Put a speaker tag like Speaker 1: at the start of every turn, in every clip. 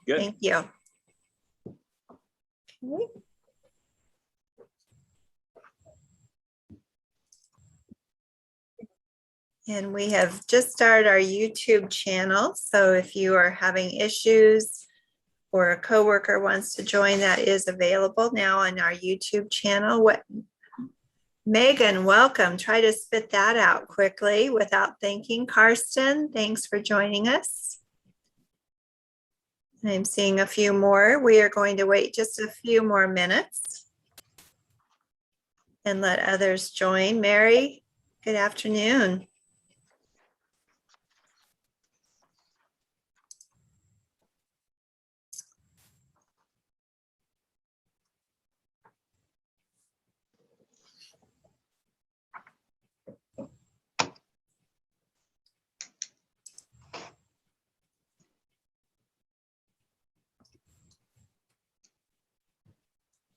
Speaker 1: Good.
Speaker 2: Thank you. Okay. And we have just started our YouTube channel. So if you are having issues or a coworker wants to join, that is available now on our YouTube channel. Megan, welcome. Try to spit that out quickly without thinking. Karsten, thanks for joining us. I'm seeing a few more. We are going to wait just a few more minutes and let others join. Mary, good afternoon.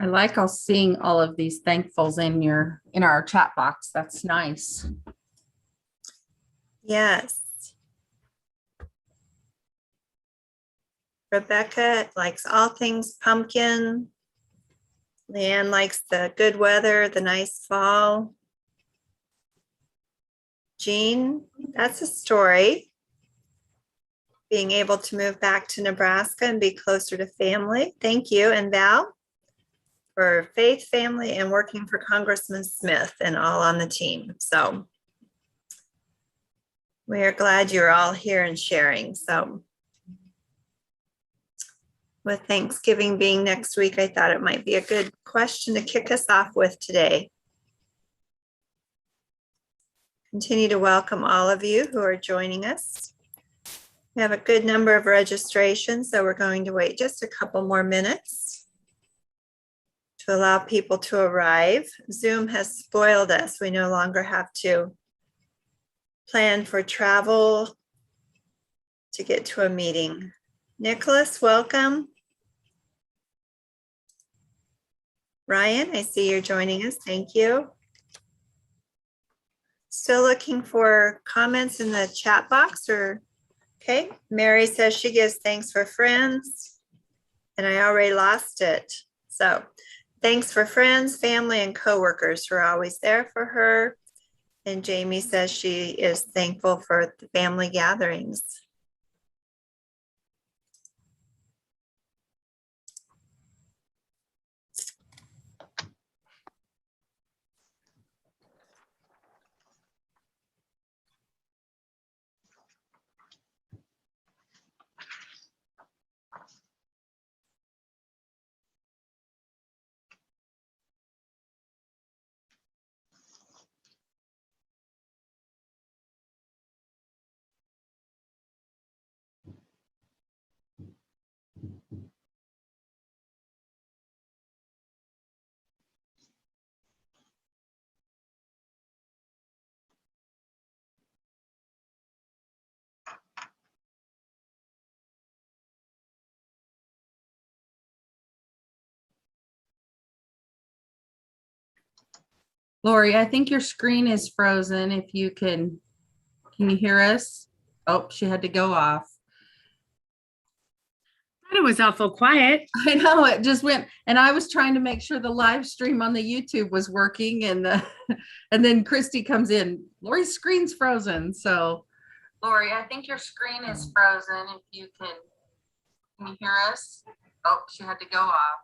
Speaker 3: I like seeing all of these thankfuls in our chat box. That's nice.
Speaker 2: Yes. Rebecca likes all things pumpkin. Leanne likes the good weather, the nice fall. Jean, that's a story. Being able to move back to Nebraska and be closer to family. Thank you. And Val, for faith, family, and working for Congressman Smith and all on the team. So we are glad you're all here and sharing. So with Thanksgiving being next week, I thought it might be a good question to kick us off with today. Continue to welcome all of you who are joining us. We have a good number of registrations, so we're going to wait just a couple more minutes to allow people to arrive. Zoom has spoiled us. We no longer have to plan for travel to get to a meeting. Nicholas, welcome. Ryan, I see you're joining us. Thank you. Still looking for comments in the chat box or, okay. Mary says she gives thanks for friends and I already lost it. So thanks for friends, family, and coworkers who are always there for her. And Jamie says she is thankful for the family gatherings.
Speaker 3: Lori, I think your screen is frozen. If you can you hear us? Oh, she had to go off.
Speaker 4: It was awful quiet.
Speaker 3: I know, it just went, and I was trying to make sure the live stream on the YouTube was working, and and then Christy comes in. Lori's screen's frozen. So Lori, I think your screen is frozen. If you can you hear us? Oh, she had to go off.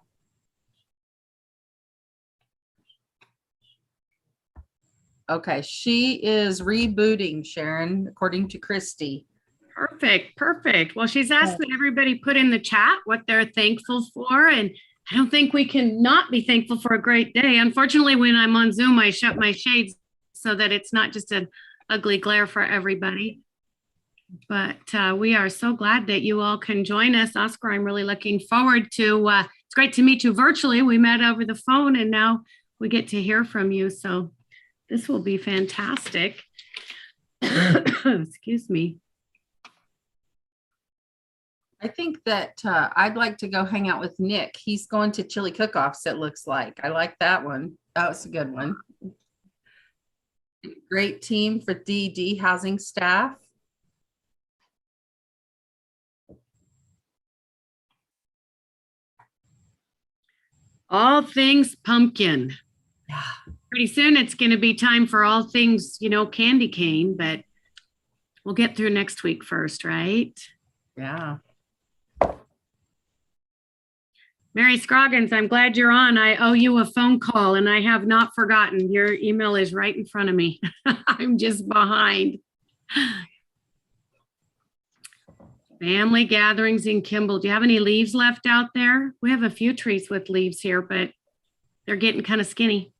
Speaker 3: Okay, she is rebooting, Sharon, according to Christy.
Speaker 4: Perfect. Well, she's asked that everybody put in the chat what they're thankful for. And I don't think we can not be thankful for a great day. Unfortunately, when I'm on Zoom, I shut my shades so that it's not just an ugly glare for everybody. But we are so glad that you all can join us. Oscar, I'm really looking forward to, it's great to meet you virtually. We met over the phone and now we get to hear from you. So this will be fantastic. Excuse me.
Speaker 3: I think that I'd like to go hang out with Nick. He's going to chili cook-offs, it looks like. I like that one. That was a good one. Great team for DD housing staff.
Speaker 4: All things pumpkin.
Speaker 3: Yeah.
Speaker 4: Pretty soon it's going to be time for all things, candy cane, but we'll get through next week first, right?
Speaker 3: Yeah.
Speaker 4: Mary Scroggins, I'm glad you're on. I owe you a phone call and I have not forgotten. Your email is right in front of me. I'm just behind. Family gatherings in Kimball. Do you have any leaves left out there? We have a few trees with leaves here, but they're getting kind of skinny.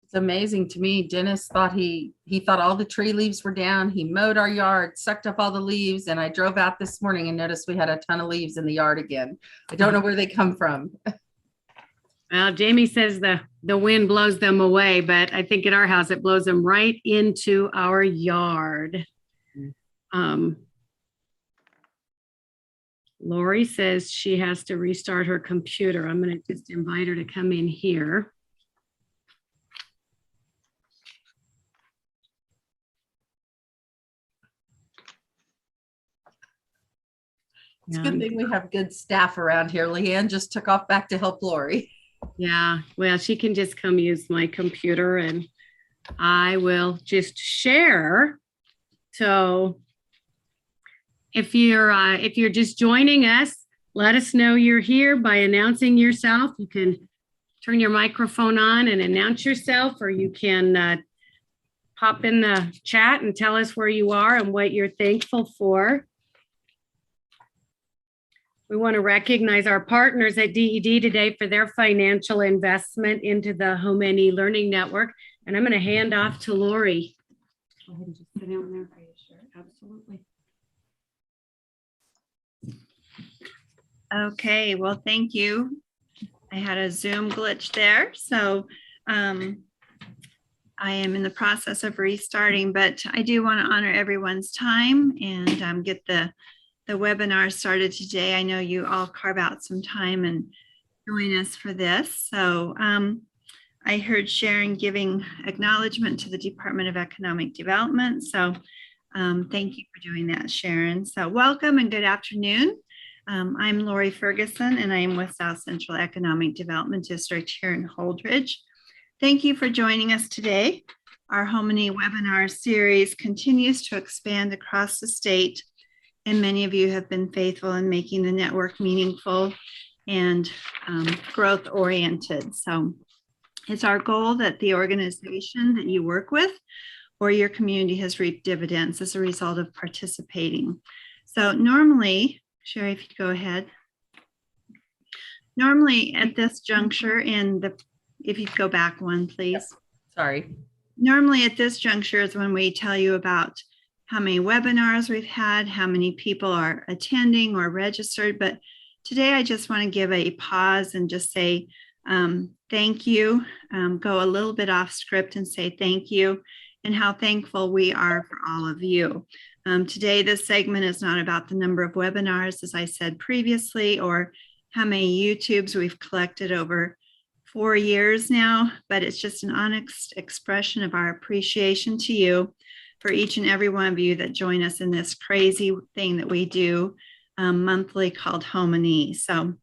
Speaker 3: It's amazing to me. Dennis thought he thought all the tree leaves were down. He mowed our yard, sucked up all the leaves, and I drove out this morning and noticed we had a ton of leaves in the yard again. I don't know where they come from.
Speaker 4: Well, Jamie says the wind blows them away, but I think at our house, it blows them right into our yard. Lori says she has to restart her computer. I'm going to just invite her to come in here.
Speaker 3: It's a good thing we have good staff around here. Leanne just took off back to help Lori.
Speaker 4: Yeah, well, she can just come use my computer and I will just share. So if you're just joining us, let us know you're here by announcing yourself. You can turn your microphone on and announce yourself, or you can pop in the chat and tell us where you are and what you're thankful for. We want to recognize our partners at DED today for their financial investment into the HomeNE Learning Network. And I'm going to hand off to Lori. Go ahead and just sit down there. Are you sure? Absolutely.
Speaker 2: Okay, well, thank you. I had a Zoom glitch there, so I am in the process of restarting, but I do want to honor everyone's time and get the webinar started today. I know you all carve out some time and join us for this. So I heard Sharon giving acknowledgement to the Department of Economic Development. So thank you for doing that, Sharon. So welcome and good afternoon. I'm Lori Ferguson and I am with South Central Economic Development District here in Holdridge. Thank you for joining us today. Our HomeNE webinar series continues to expand across the state, and many of you have been faithful in making the network meaningful and growth oriented. So it's our goal that the organization that you work with or your community has reaped dividends as a result of participating. So normally, Sherry, if you go ahead. Normally at this juncture if you go back one, please.
Speaker 3: Sorry.
Speaker 2: Normally at this juncture is when we tell you about how many webinars we've had, how many people are attending or registered. But today I just want to give a pause and just say thank you, go a little bit off script and say thank you and how thankful we are for all of you. Today, this segment is not about the number of webinars, as I said previously, or how many YouTubes we've collected over 4 years now, but it's just an honest expression of our appreciation to you for each and every one of you that join us in this crazy thing that we do monthly called HomeNE. So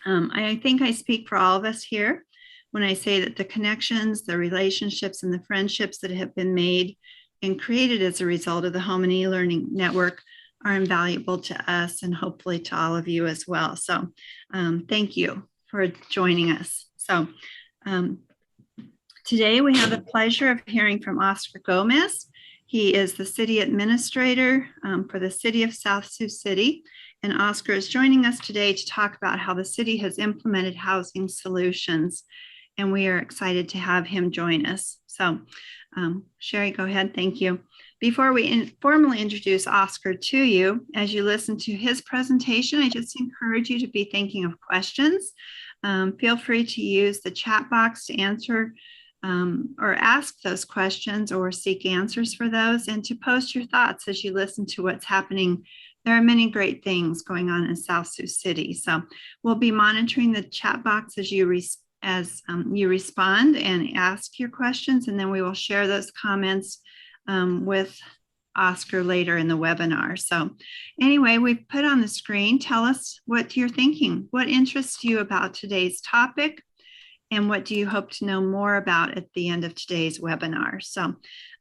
Speaker 2: I think I speak for all of us here when I say that the connections, the relationships, and the friendships that have been made and created as a result of the HomeNE Learning Network are invaluable to us and hopefully to all of you as well. So thank you for joining us. So today we have the pleasure of hearing from Oscar Gomez. He is the city administrator for the city of South Sioux City. And Oscar is joining us today to talk about how the city has implemented housing solutions. And we are excited to have him join us. So Sherry, go ahead. Thank you. Before we formally introduce Oscar to you, as you listen to his presentation, I just encourage you to be thinking of questions. Feel free to use the chat box to answer or ask those questions or seek answers for those, and to post your thoughts as you listen to what's happening. There are many great things going on in South Sioux City. So we'll be monitoring the chat box as you respond and ask your questions, and then we will share those comments with Oscar later in the webinar. So anyway, we've put on the screen, tell us what you're thinking. What interests you about today's topic? And what do you hope to know more about at the end of today's webinar? So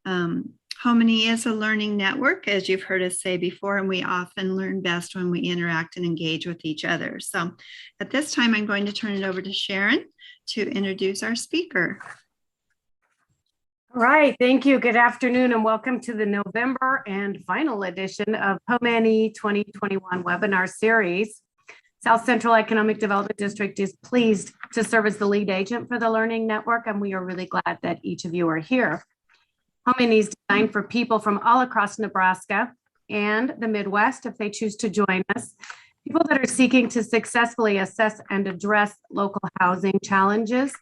Speaker 2: HomeNE is a learning network, as you've heard us say before, and we often learn best when we interact and engage with each other. So at this time, I'm going to turn it over to Sharon to introduce our speaker.
Speaker 1: All right, thank you. Good afternoon and welcome to the November and final edition of HomeNE 2021 webinar series. South Central Economic Development District is pleased to serve as the lead agent for the Learning Network, and we are really glad that each of you are here. HomeNE is designed for people from all across Nebraska and the Midwest, if they choose to join us, people that are seeking to successfully assess and address local housing challenges.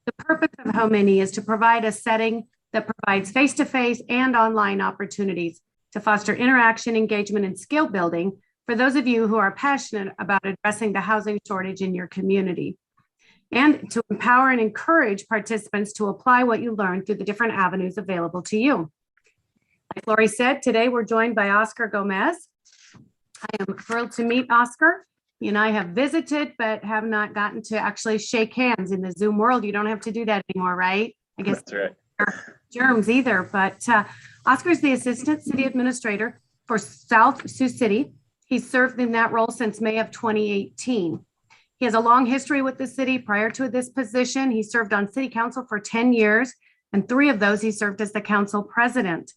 Speaker 1: The purpose of HomeNE is to provide a setting that provides face-to-face and online opportunities to foster interaction, engagement, and skill building for those of you who are passionate about addressing the housing shortage in your community, and to empower and encourage participants to apply what you learn through the different avenues available to you. Like Lori said, today we're joined by Oscar Gomez. I am thrilled to meet Oscar. He and I have visited, but have not gotten to actually shake hands in the Zoom world. You don't have to do that anymore, right? I guess
Speaker 5: That's right.
Speaker 1: Germs either, but Oscar is the Assistant City Administrator for South Sioux City. He's served in that role since May of 2018. He has a long history with the city. Prior to this position, he served on City Council for 10 years, and 3 of those he served as the council president.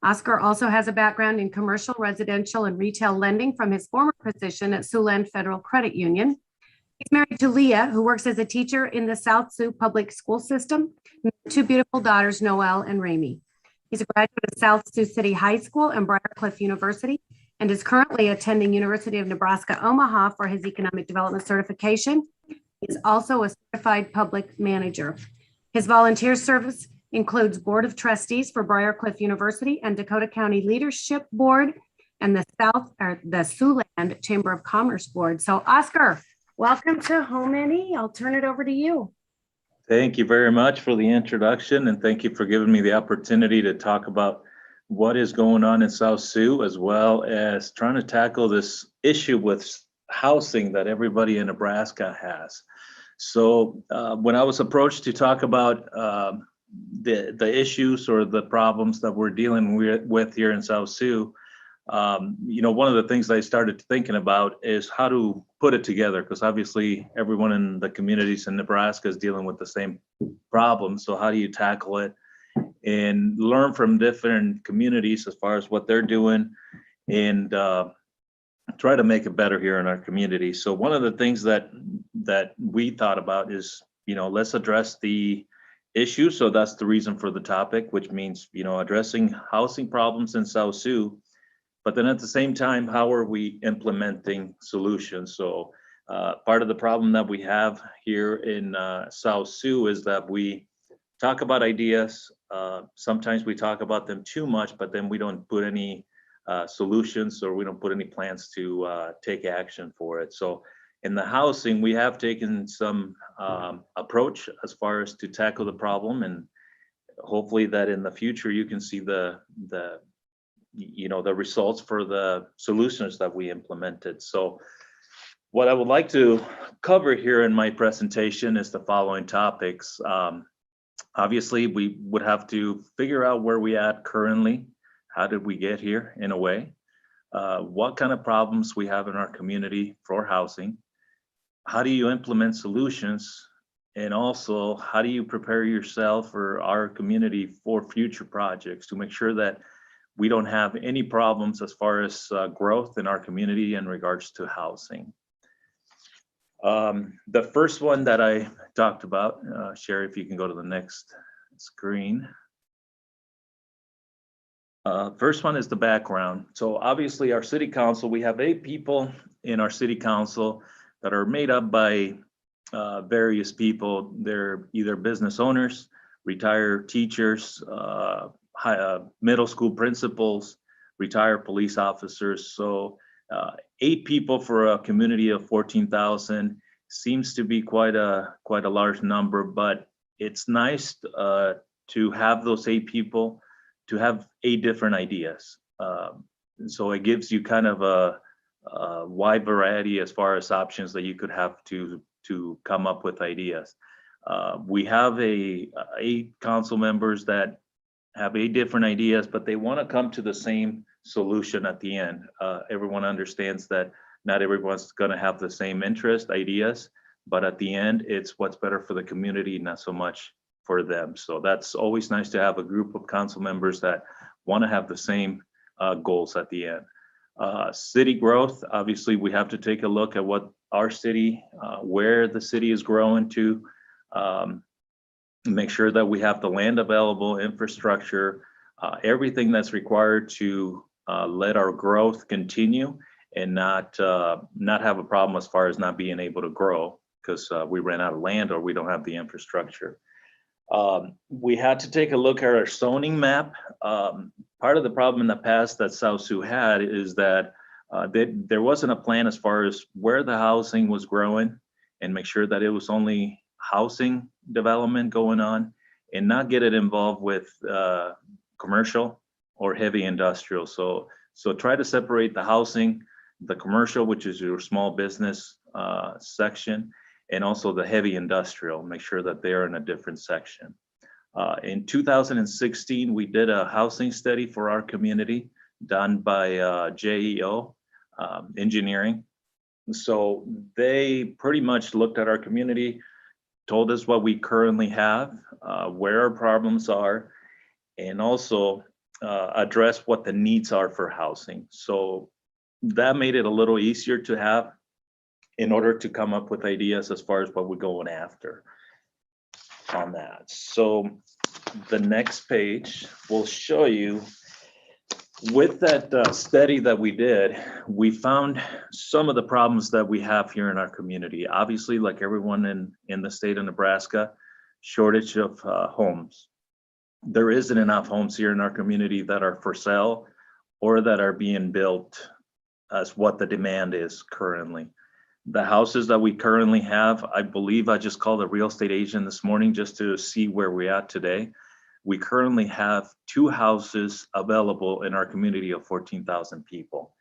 Speaker 1: Oscar also has a background in commercial, residential, and retail lending from his former position at Siouxland Federal Credit Union. He's married to Leah, who works as a teacher in the South Sioux Public School System, and 2 beautiful daughters, Noelle and Ramey. He's a graduate of South Sioux City High School and Briarcliff University, and is currently attending University of Nebraska, Omaha for his economic development certification. He is also a certified public manager. His volunteer service includes Board of Trustees for Briarcliff University and Dakota County Leadership Board and the Siouxland Chamber of Commerce Board. So Oscar, welcome to HomeNE. I'll turn it over to you.
Speaker 5: Thank you very much for the introduction, and thank you for giving me the opportunity to talk about what is going on in South Sioux, as well as trying to tackle this issue with housing that everybody in Nebraska has. So when I was approached to talk about the issues or the problems that we're dealing with here in South Sioux, one of the things I started thinking about is how to put it together, because obviously everyone in the communities in Nebraska is dealing with the same problem. So how do you tackle it and learn from different communities as far as what they're doing, and try to make it better here in our community. So one of the things that we thought about is, let's address the issue. So that's the reason for the topic, which means, addressing housing problems in South Sioux. But then at the same time, how are we implementing solutions? So part of the problem that we have here in South Sioux is that we talk about ideas. Sometimes we talk about them too much, but then we don't put any solutions, or we don't put any plans to take action for it. So in the housing, we have taken some approach as far as to tackle the problem, and hopefully that in the future you can see the results for the solutions that we implemented. So what I would like to cover here in my presentation is the following topics. Obviously, we would have to figure out where we at currently. How did we get here, in a way? What kind of problems we have in our community for housing? How do you implement solutions? And also, how do you prepare yourself or our community for future projects to make sure that we don't have any problems as far as growth in our community in regards to housing? The first one that I talked about, Sherry, if you can go to the next screen. First one is the background. So obviously our city council, we have 8 people in our city council that are made up by various people. They're either business owners, retired teachers, middle school principals, retired police officers. So 8 people for a community of 14,000 seems to be quite a large number, but it's nice to have those 8 people to have 8 different ideas. So it gives you kind of a wide variety as far as options that you could have to come up with ideas. We have eight council members that have 8 different ideas, but they want to come to the same solution at the end. Everyone understands that not everyone's going to have the same interest, ideas, but at the end, it's what's better for the community, not so much for them. So that's always nice to have a group of council members that want to have the same goals at the end. City growth, obviously, we have to take a look at what our city, where the city is growing to, make sure that we have the land available, infrastructure, everything that's required to let our growth continue and not have a problem as far as not being able to grow because we ran out of land or we don't have the infrastructure. We had to take a look at our zoning map. Part of the problem in the past that South Sioux had is that there wasn't a plan as far as where the housing was growing and make sure that it was only housing development going on and not get it involved with commercial or heavy industrial. So try to separate the housing, the commercial, which is your small business section, and also the heavy industrial, make sure that they're in a different section. In 2016, we did a housing study for our community done by JEO Engineering. So they pretty much looked at our community, told us what we currently have, where our problems are, and also address what the needs are for housing. So that made it a little easier to have in order to come up with ideas as far as what we're going after on that. So the next page will show you, with that study that we did, we found some of the problems that we have here in our community. Obviously, like everyone in the state of Nebraska, shortage of homes. There isn't enough homes here in our community that are for sale or that are being built as what the demand is currently. The houses that we currently have, I believe I just called a real estate agent this morning just to see where we're at today. We currently have 2 houses available in our community of 14,000 people.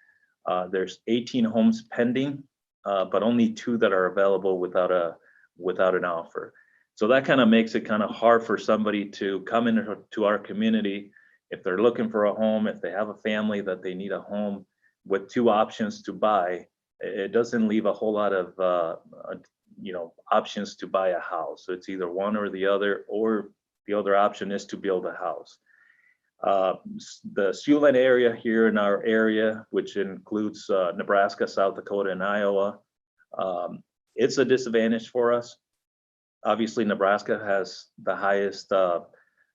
Speaker 5: There's 18 homes pending, but only 2 that are available without an offer. So that kind of makes it kind of hard for somebody to come into our community if they're looking for a home, if they have a family that they need a home with 2 options to buy. It doesn't leave a whole lot of options to buy a house. So it's either one or the other, or the other option is to build a house. The Siouxland area here in our area, which includes Nebraska, South Dakota, and Iowa, it's a disadvantage for us. Obviously, Nebraska has the highest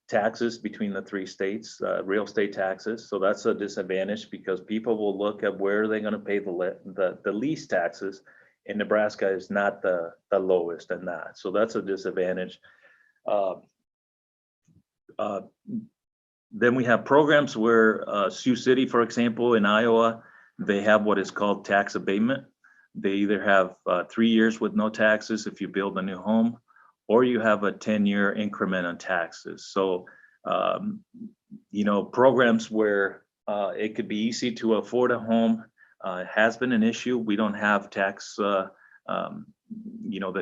Speaker 5: taxes between the 3 states, real estate taxes. So that's a disadvantage because people will look at where they're going to pay the least taxes, and Nebraska is not the lowest in that. So that's a disadvantage. Then we have programs where Sioux City, for example, in Iowa, they have what is called tax abatement. They either have 3 years with no taxes if you build a new home, or you have a 10-year increment on taxes. So, programs where it could be easy to afford a home has been an issue. We don't have tax, the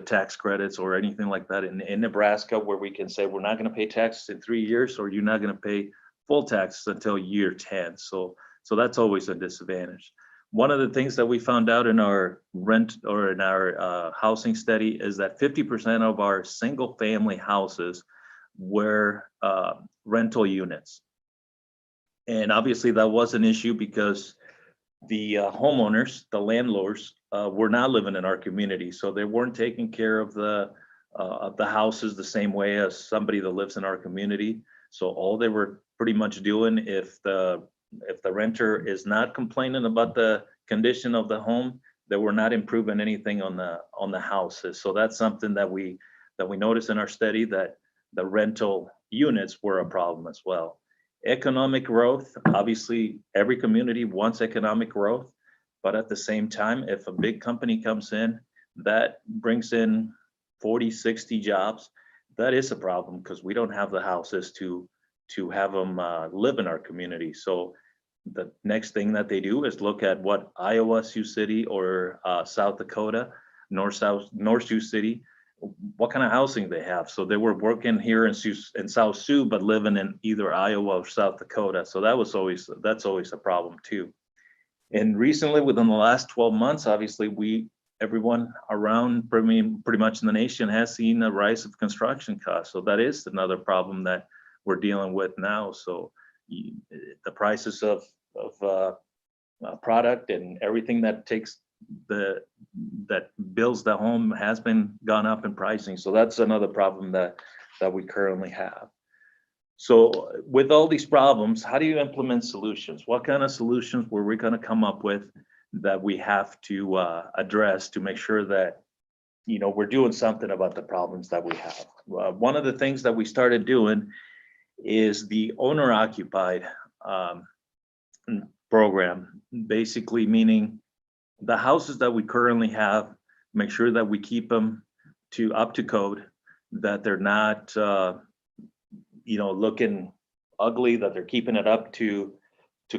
Speaker 5: tax credits or anything like that in Nebraska, where we can say we're not going to pay taxes in 3 years, or you're not going to pay full taxes until year 10. So that's always a disadvantage. One of the things that we found out in our housing study is that 50% of our single family houses were rental units. And obviously that was an issue because the homeowners, the landlords, were not living in our community. So they weren't taking care of the houses the same way as somebody that lives in our community. So all they were pretty much doing, if the renter is not complaining about the condition of the home, they were not improving anything on the houses. So that's something that we noticed in our study, that the rental units were a problem as well. Economic growth, obviously every community wants economic growth, but at the same time, if a big company comes in that brings in 40, 60 jobs, that is a problem because we don't have the houses to have them live in our community. So the next thing that they do is look at what Iowa, Sioux City, or South Dakota, North Sioux City, what kind of housing they have. So they were working here in South Sioux, but living in either Iowa or South Dakota. So that's always a problem too. And recently, within the last 12 months, obviously everyone around pretty much in the nation has seen a rise of construction costs. So that is another problem that we're dealing with now. So the prices of product and everything that builds the home has been gone up in pricing. So that's another problem that we currently have. So with all these problems, how do you implement solutions? What kind of solutions were we going to come up with that we have to address to make sure that we're doing something about the problems that we have? One of the things that we started doing is the owner-occupied program, basically meaning the houses that we currently have, make sure that we keep them up to code, that they're not looking ugly, that they're keeping it up to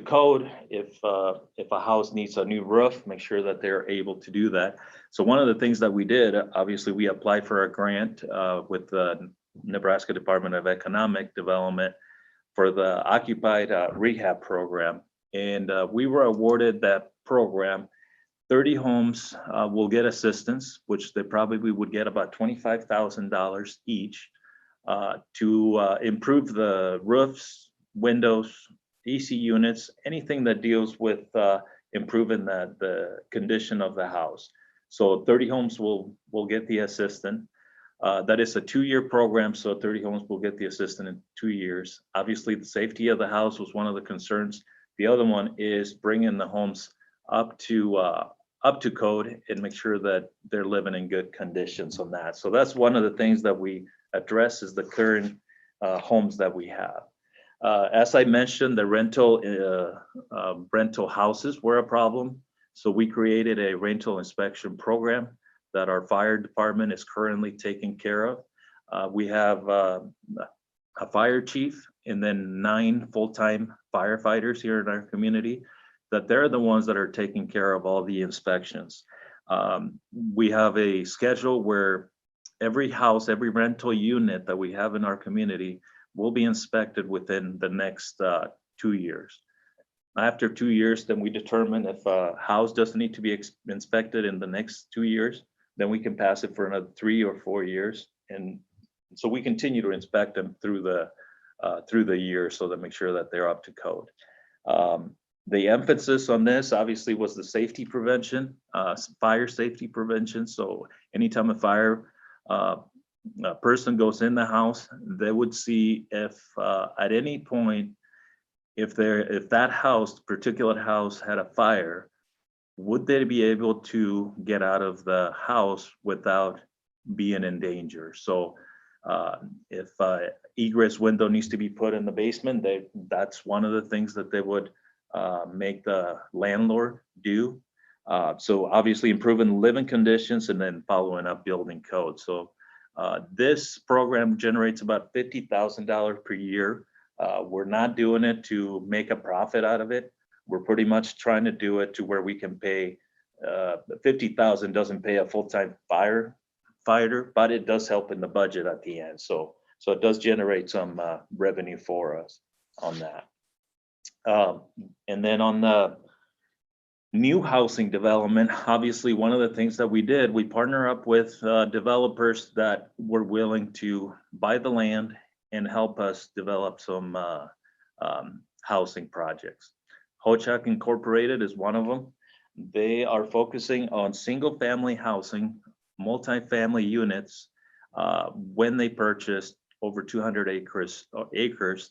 Speaker 5: code. If a house needs a new roof, make sure that they're able to do that. So one of the things that we did, obviously we applied for a grant with the Nebraska Department of Economic Development for the occupied rehab program. And we were awarded that program. 30 homes will get assistance, which they probably would get about $25,000 each to improve the roofs, windows, AC units, anything that deals with improving the condition of the house. So 30 homes will get the assistance. That is a 2-year program, so 30 homes will get the assistance in 2 years. Obviously, the safety of the house was one of the concerns. The other one is bringing the homes up to code and make sure that they're living in good conditions on that. So that's one of the things that we address is the current homes that we have. As I mentioned, the rental houses were a problem. So we created a rental inspection program that our fire department is currently taking care of. We have a fire chief and then 9 full-time firefighters here in our community, that they're the ones that are taking care of all the inspections. We have a schedule where every house, every rental unit that we have in our community will be inspected within the next 2 years. After 2 years, then we determine if a house doesn't need to be inspected in the next 2 years, then we can pass it for another 3 or 4 years. And so we continue to inspect them through the year so to make sure that they're up to code. The emphasis on this obviously was the safety prevention, fire safety prevention. So anytime a person goes in the house, they would see if at any point, if that particular house had a fire, would they be able to get out of the house without being in danger? So if egress window needs to be put in the basement, that's one of the things that they would make the landlord do. So obviously improving living conditions and then following up building code. So this program generates about $50,000 per year. We're not doing it to make a profit out of it. We're pretty much trying to do it to where we can pay, $50,000 doesn't pay a full-time firefighter, but it does help in the budget at the end. So it does generate some revenue for us on that. And then on the new housing development, obviously one of the things that we did, we partner up with developers that were willing to buy the land and help us develop some housing projects. Ho-Chunk Incorporated is one of them. They are focusing on single family housing, multifamily units, when they purchase over 200 acres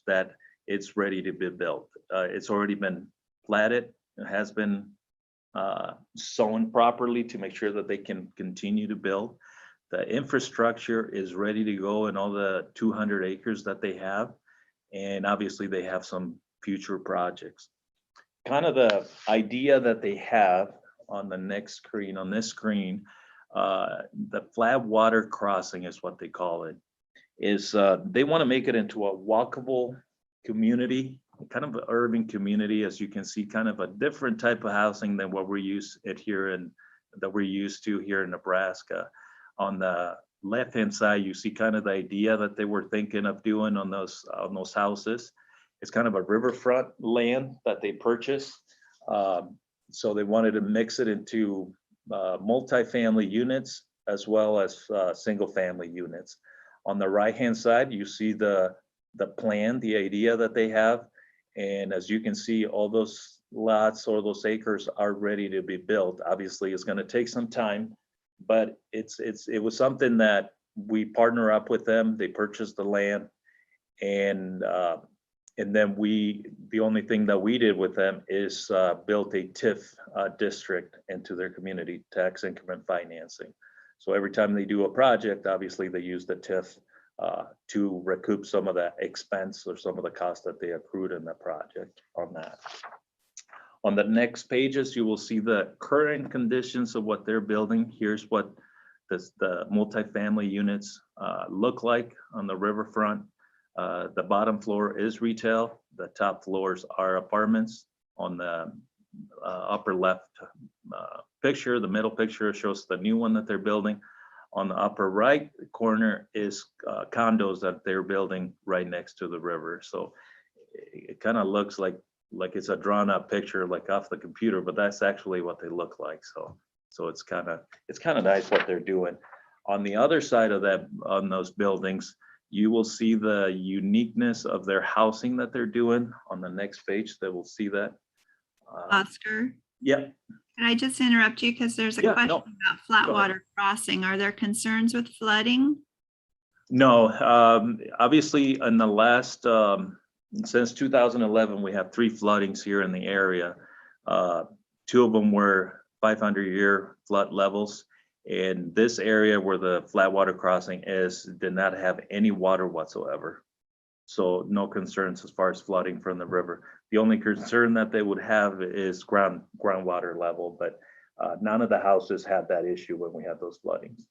Speaker 5: that it's ready to be built. It's already been platted, it has been sown properly to make sure that they can continue to build. The infrastructure is ready to go in all the 200 acres that they have. And obviously they have some future projects. Kind of the idea that they have on the next screen, on this screen, the flat water crossing is what they call it, is they want to make it into a walkable community kind of an urban community, as you can see, kind of a different type of housing than what we're used to here in Nebraska. On the left-hand side, you see kind of the idea that they were thinking of doing on those houses. It's kind of a riverfront land that they purchased. So they wanted to mix it into multifamily units as well as single-family units. On the right-hand side, you see the plan, the idea that they have. And as you can see, all those lots or those acres are ready to be built. Obviously, it's going to take some time, but it was something that we partner up with them. They purchased the land, and then the only thing that we did with them is built a TIF district into their community tax increment financing. So every time they do a project, obviously they use the TIF to recoup some of that expense or some of the cost that they accrued in the project on that. On the next pages, you will see the current conditions of what they're building. Here's what the multifamily units look like on the riverfront. The bottom floor is retail. The top floors are apartments. On the upper left picture, the middle picture shows the new one that they're building. On the upper right corner is condos that they're building right next to the river. So it kind of looks like it's a drawn up picture like off the computer, but that's actually what they look like. So it's kind of nice what they're doing. On the other side of that, on those buildings, you will see the uniqueness of their housing that they're doing. On the next page, they will see that.
Speaker 2: Oscar,
Speaker 5: Yep.
Speaker 2: can I just interrupt you? Because there's a
Speaker 5: Yeah,
Speaker 2: question
Speaker 5: no.
Speaker 2: about
Speaker 5: Go ahead.
Speaker 2: Flatwater Crossing. Are there concerns with flooding?
Speaker 5: No, obviously in the last, since 2011, we have 3 floodings here in the area. 2 of them were 500-year flood levels. And this area where the Flatwater Crossing is did not have any water whatsoever. So no concerns as far as flooding from the river. The only concern that they would have is groundwater level, but none of the houses had that issue when we had those floodings.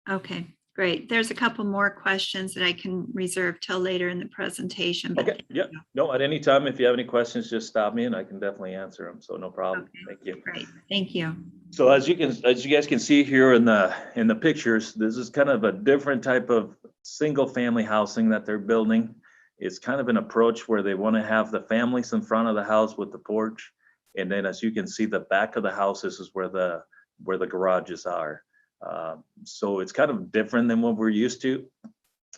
Speaker 2: Okay, great. There's a couple more questions that I can reserve till later in the presentation. but
Speaker 5: Okay, yeah, no, at any time, if you have any questions, just stop me and I can definitely answer them. So no problem.
Speaker 2: Okay.
Speaker 5: Thank you.
Speaker 2: Great, thank you.
Speaker 5: So as you guys can see here in the pictures, this is kind of a different type of single family housing that they're building. It's kind of an approach where they want to have the families in front of the house with the porch. And then as you can see, the back of the house, this is where the garages are. So it's kind of different than what we're used to.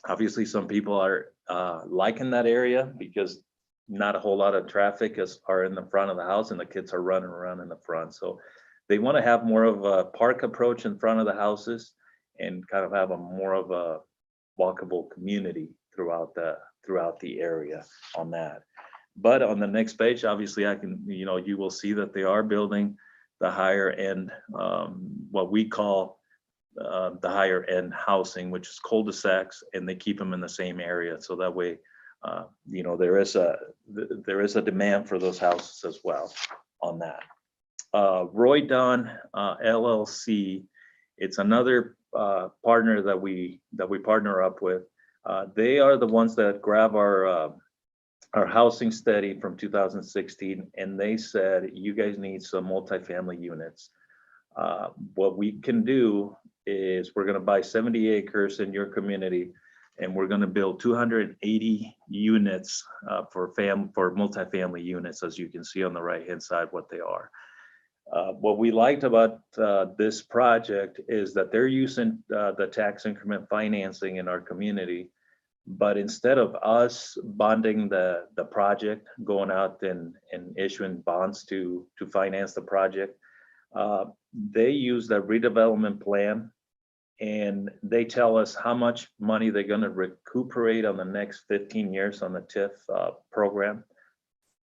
Speaker 5: Obviously, some people are liking that area because not a whole lot of traffic are in the front of the house and the kids are running around in the front. So they want to have more of a park approach in front of the houses and kind of have a more of a walkable community throughout the area on that. But on the next page, obviously you will see that they are building the higher end, what we call the higher end housing, which is cul-de-sacs, and they keep them in the same area. So that way, there is a demand for those houses as well on that. Roy Don LLC, it's another partner that we partner up with. They are the ones that grab our housing study from 2016, and they said, you guys need some multifamily units. What we can do is we're going to buy 70 acres in your community, and we're going to build 280 units for multifamily units, as you can see on the right-hand side what they are. What we liked about this project is that they're using the tax increment financing in our community, but instead of us bonding the project, going out and issuing bonds to finance the project, they use the redevelopment plan, and they tell us how much money they're going to recuperate on the next 15 years on the TIF program.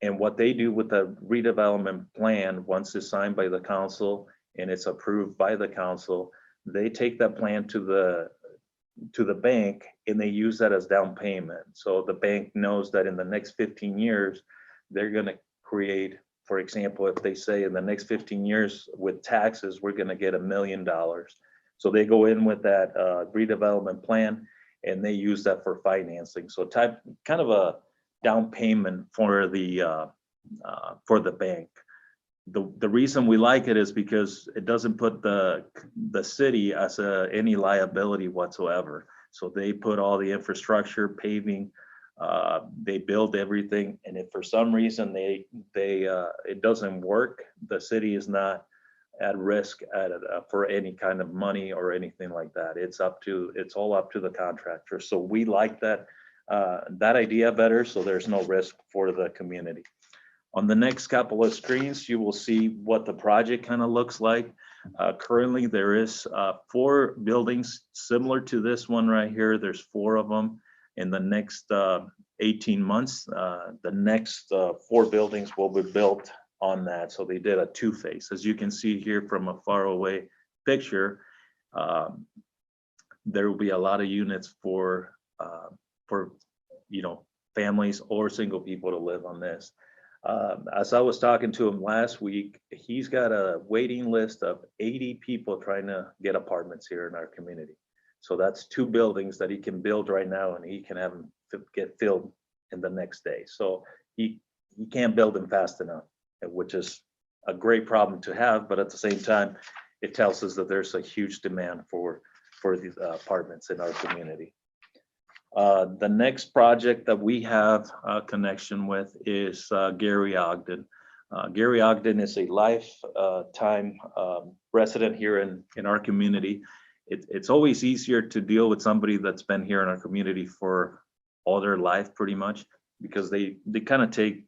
Speaker 5: And what they do with the redevelopment plan, once it's signed by the council and it's approved by the council, they take that plan to the bank and they use that as down payment. So the bank knows that in the next 15 years, they're going to create, for example, if they say in the next 15 years with taxes, we're going to get $1 million. So they go in with that redevelopment plan and they use that for financing. So kind of a down payment for the bank. The reason we like it is because it doesn't put the city as any liability whatsoever. So they put all the infrastructure, paving, they build everything, and if for some reason it doesn't work, the city is not at risk for any kind of money or anything like that. It's all up to the contractor. So we like that idea better, so there's no risk for the community. On the next couple of screens, you will see what the project kind of looks like. Currently, there is 4 buildings similar to this one right here. There's 4 of them. In the next 18 months, the next 4 buildings will be built on that. So they did a 2-phase. As you can see here from a far away picture, there will be a lot of units for families or single people to live on this. As I was talking to him last week, he's got a waiting list of 80 people trying to get apartments here in our community. So that's 2 buildings that he can build right now, and he can have them get filled in the next day. So he can't build them fast enough, which is a great problem to have. But at the same time, it tells us that there's a huge demand for these apartments in our community. The next project that we have a connection with is Gary Ogden. Gary Ogden is a lifetime resident here in our community. It's always easier to deal with somebody that's been here in our community for all their life, pretty much, because they kind of take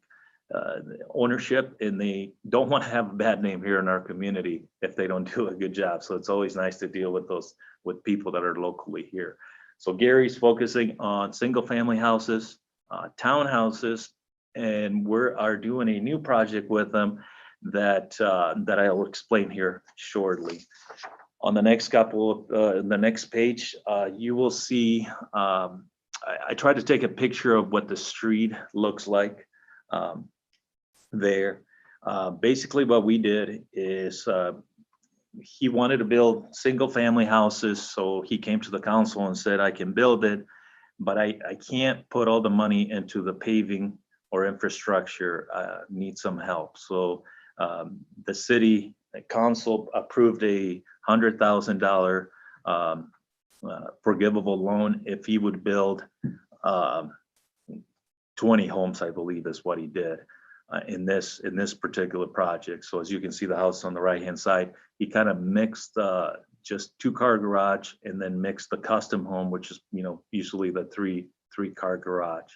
Speaker 5: ownership, and they don't want to have a bad name here in our community if they don't do a good job. So it's always nice to deal with people that are locally here. So Gary's focusing on single family houses, townhouses, and we are doing a new project with them that I'll explain here shortly. On the next the next page, you will see, I tried to take a picture of what the street looks like there. Basically what we did is, he wanted to build single family houses. So he came to the council and said, I can build it, but I can't put all the money into the paving or infrastructure. Need some help. So the city council approved a $100,000 forgivable loan if he would build 20 homes, I believe is what he did in this particular project. So as you can see the house on the right hand side, he kind of mixed just 2-car garage and then mixed the custom home, which is usually the three-car garage.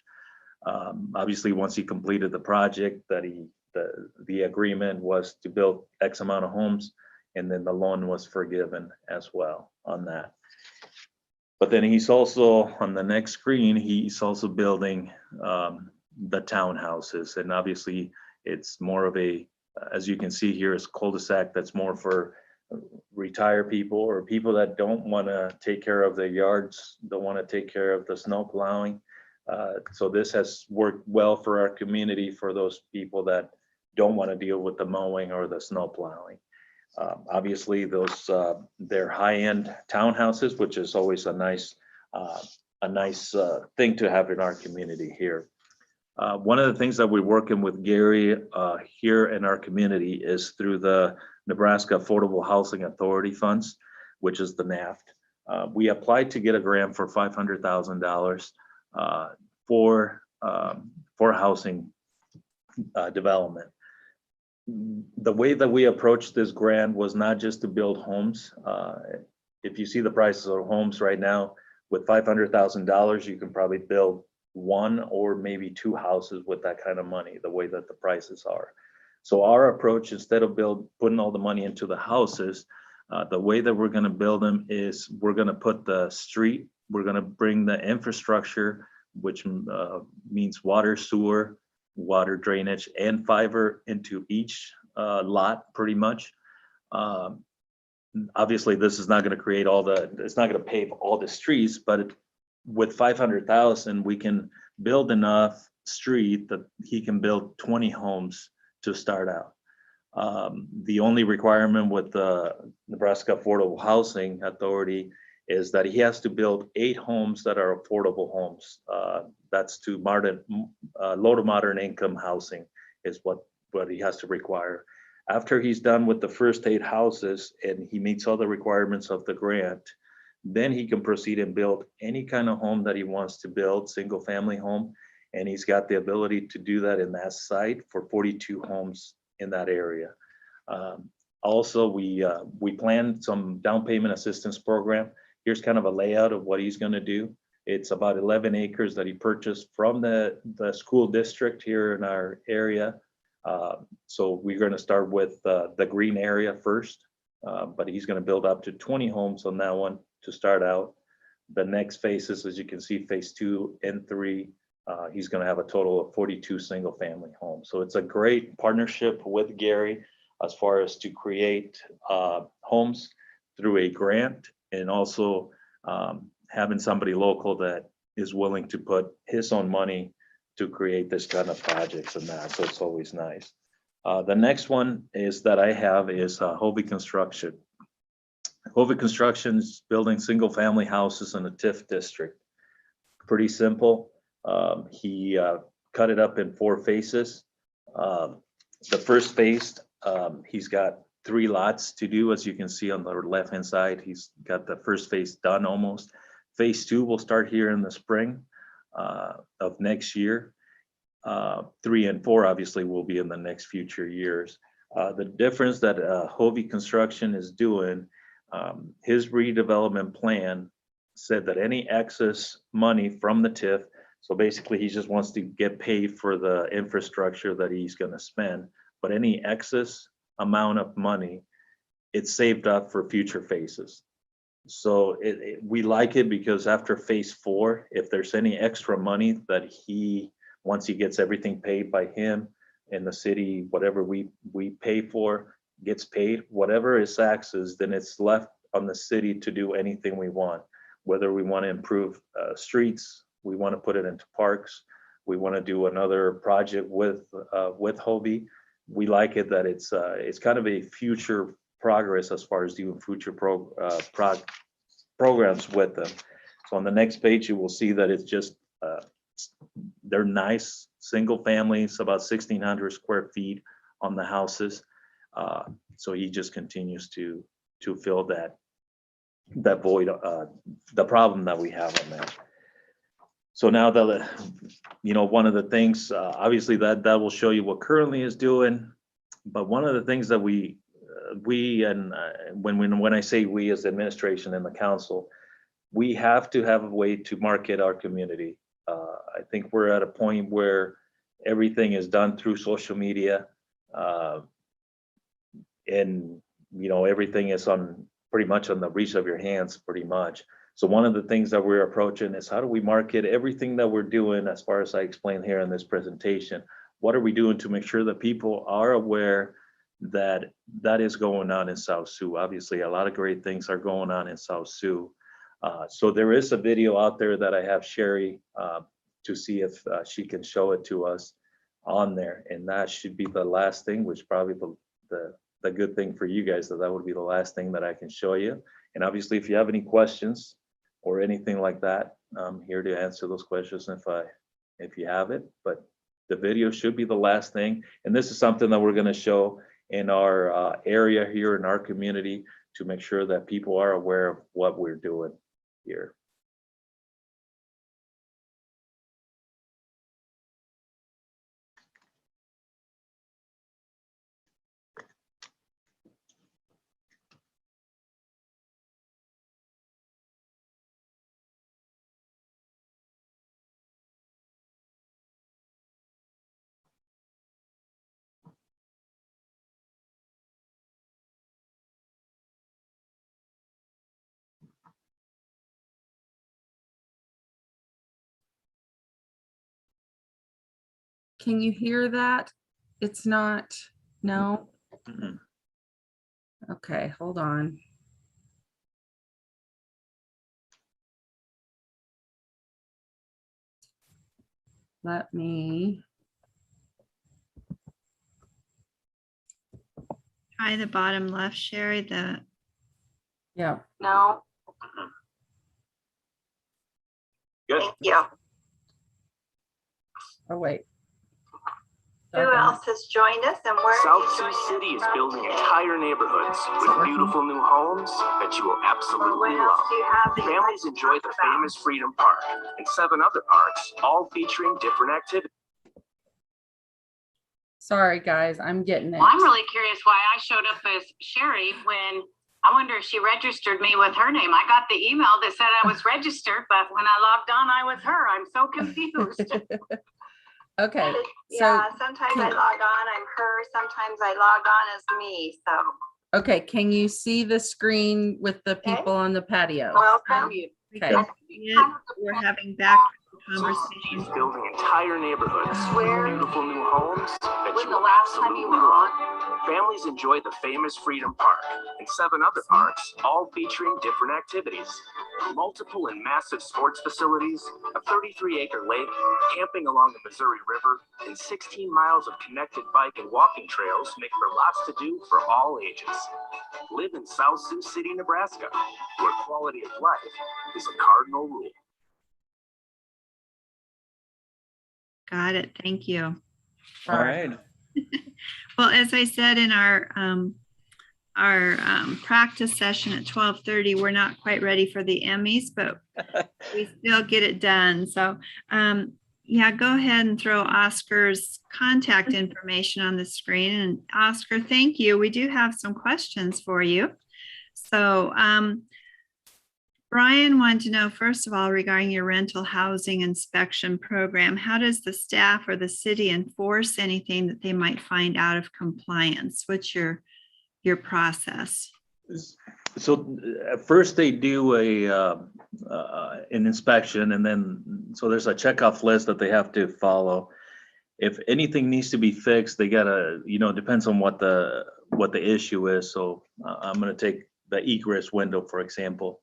Speaker 5: Obviously, once he completed the project, the agreement was to build X amount of homes, and then the loan was forgiven as well on that. But then he's also, on the next screen, he's also building the townhouses. And obviously it's more of a, as you can see here, is cul-de-sac that's more for retired people or people that don't want to take care of their yards, don't want to take care of the snow plowing. So this has worked well for our community, for those people that don't want to deal with the mowing or the snow plowing. Obviously those they're high-end townhouses, which is always a nice thing to have in our community here. One of the things that we're working with Gary here in our community is through the Nebraska Affordable Housing Authority funds, which is the NAFT. We applied to get a grant for $500,000 for housing development. The way that we approached this grant was not just to build homes. If you see the prices of homes right now, with $500,000, you can probably build 1 or maybe 2 houses with that kind of money, the way that the prices are. So our approach, instead of putting all the money into the houses, the way that we're going to build them is we're going to put the street, we're going to bring the infrastructure, which means water, sewer, water drainage, and fiber into each lot pretty much. Obviously this is not going to create it's not going to pave all the streets, but with 500,000, we can build enough street that he can build 20 homes to start out. The only requirement with the Nebraska Affordable Housing Authority is that he has to build 8 homes that are affordable homes. That's to low to moderate income housing is what he has to require. After he's done with the first 8 houses and he meets all the requirements of the grant, then he can proceed and build any kind of home that he wants to build, single family home. And he's got the ability to do that in that site for 42 homes in that area. Also, we planned some down payment assistance program. Here's kind of a layout of what he's going to do. It's about 11 acres that he purchased from the school district here in our area. So we're going to start with the green area first, but he's going to build up to 20 homes on that one to start out. The next phases, as you can see, phase 2 and 3, he's going to have a total of 42 single family homes. So it's a great partnership with Gary as far as to create homes through a grant, and also having somebody local that is willing to put his own money to create this kind of projects and that. So it's always nice. The next one is that I have is Hovey Construction. Hovey Construction is building single family houses in the TIF district. Pretty simple. He cut it up in 4 phases. The first phase, he's got 3 lots to do. As you can see on the left hand side, he's got the first phase done almost. Phase 2 will start here in the spring of next year. 3 and 4 obviously will be in the next future years. The difference that Hovey Construction is doing, his redevelopment plan said that any excess money from the TIF, so basically he just wants to get paid for the infrastructure that he's going to spend, but any excess amount of money, it's saved up for future phases. So we like it because after phase 4, if there's any extra money that once he gets everything paid by him and the city, whatever we pay for gets paid, whatever is taxes, then it's left on the city to do anything we want. Whether we want to improve streets, we want to put it into parks, we want to do another project with Hovey. We like it that it's kind of a future progress as far as doing future programs with them. So on the next page, you will see that it's just they're nice single families, about 1,600 square feet on the houses. So he just continues to fill that void, the problem that we have on that. So now that, one of the things, obviously that will show you what currently is doing, but one of the things that we and when I say we as the administration and the council, we have to have a way to market our community. I think we're at a point where everything is done through social media, and everything is pretty much on the reach of your hands, pretty much. So one of the things that we're approaching is how do we market everything that we're doing, as far as I explained here in this presentation. What are we doing to make sure that people are aware that is going on in South Sioux? Obviously, a lot of great things are going on in South Sioux. So there is a video out there that I have Sherry to see if she can show it to us on there, and that should be the last thing, which probably the good thing for you guys, that would be the last thing that I can show you. And obviously, if you have any questions or anything like that, I'm here to answer those questions if you have it. But the video should be the last thing, and this is something that we're going to show in our area here in our community to make sure that people are aware of what we're doing here.
Speaker 3: Can you hear that? It's not, no?
Speaker 5: Mhm.
Speaker 3: Okay, hold on. Let me,
Speaker 2: Try the bottom left, Sherry,
Speaker 3: yeah. No.
Speaker 5: Good.
Speaker 2: Thank you.
Speaker 3: Oh, wait.
Speaker 2: Who else has joined us and where?
Speaker 6: South Sioux City is building entire neighborhoods with beautiful new homes that you will absolutely
Speaker 2: What else
Speaker 6: love.
Speaker 2: do you have? that you'd like
Speaker 6: Families
Speaker 2: to
Speaker 6: enjoy
Speaker 2: talk
Speaker 6: the
Speaker 2: about?
Speaker 6: famous Freedom Park and 7 other parks, all featuring different activities.
Speaker 3: Sorry, guys, I'm getting it.
Speaker 4: Well, I'm really curious why I showed up as Sherry when I wonder if she registered me with her name. I got the email that said I was registered, but when I logged on, I was her. I'm so confused.
Speaker 3: Okay,
Speaker 2: Yeah, sometimes I log on, I'm her, sometimes I log on as me, so.
Speaker 3: okay, can you see the screen with the
Speaker 2: Okay.
Speaker 3: people on the patio?
Speaker 2: Welcome.
Speaker 3: Okay.
Speaker 2: We're having back
Speaker 6: South City is building entire neighborhoods
Speaker 2: Where?
Speaker 6: with beautiful new homes that
Speaker 4: When
Speaker 6: you
Speaker 4: the
Speaker 6: will
Speaker 4: last time you
Speaker 6: absolutely
Speaker 4: were
Speaker 6: love. Families enjoy the famous Freedom Park and 7 other parks, all featuring different activities. Multiple and massive sports facilities, a 33-acre lake, camping along the Missouri River, and 16 miles of connected bike and walking trails make for lots to do for all ages. Live in South Sioux City, Nebraska, where quality of life is a cardinal rule.
Speaker 2: Got it. Thank you.
Speaker 5: All right.
Speaker 2: Well, as I said in our practice session at 12:30, we're not quite ready for the Emmys, but we still get it done. So yeah, go ahead and throw Oscar's contact information on the screen. And Oscar, thank you. We do have some questions for you. So Brian wanted to know, first of all, regarding your rental housing inspection program, how does the staff or the city enforce anything that they might find out of compliance? What's your process?
Speaker 5: So at first they do an inspection, and then, so there's a checkoff list that they have to follow. If anything needs to be fixed, they gotta, depends on what the issue is. So I'm gonna take the egress window, for example.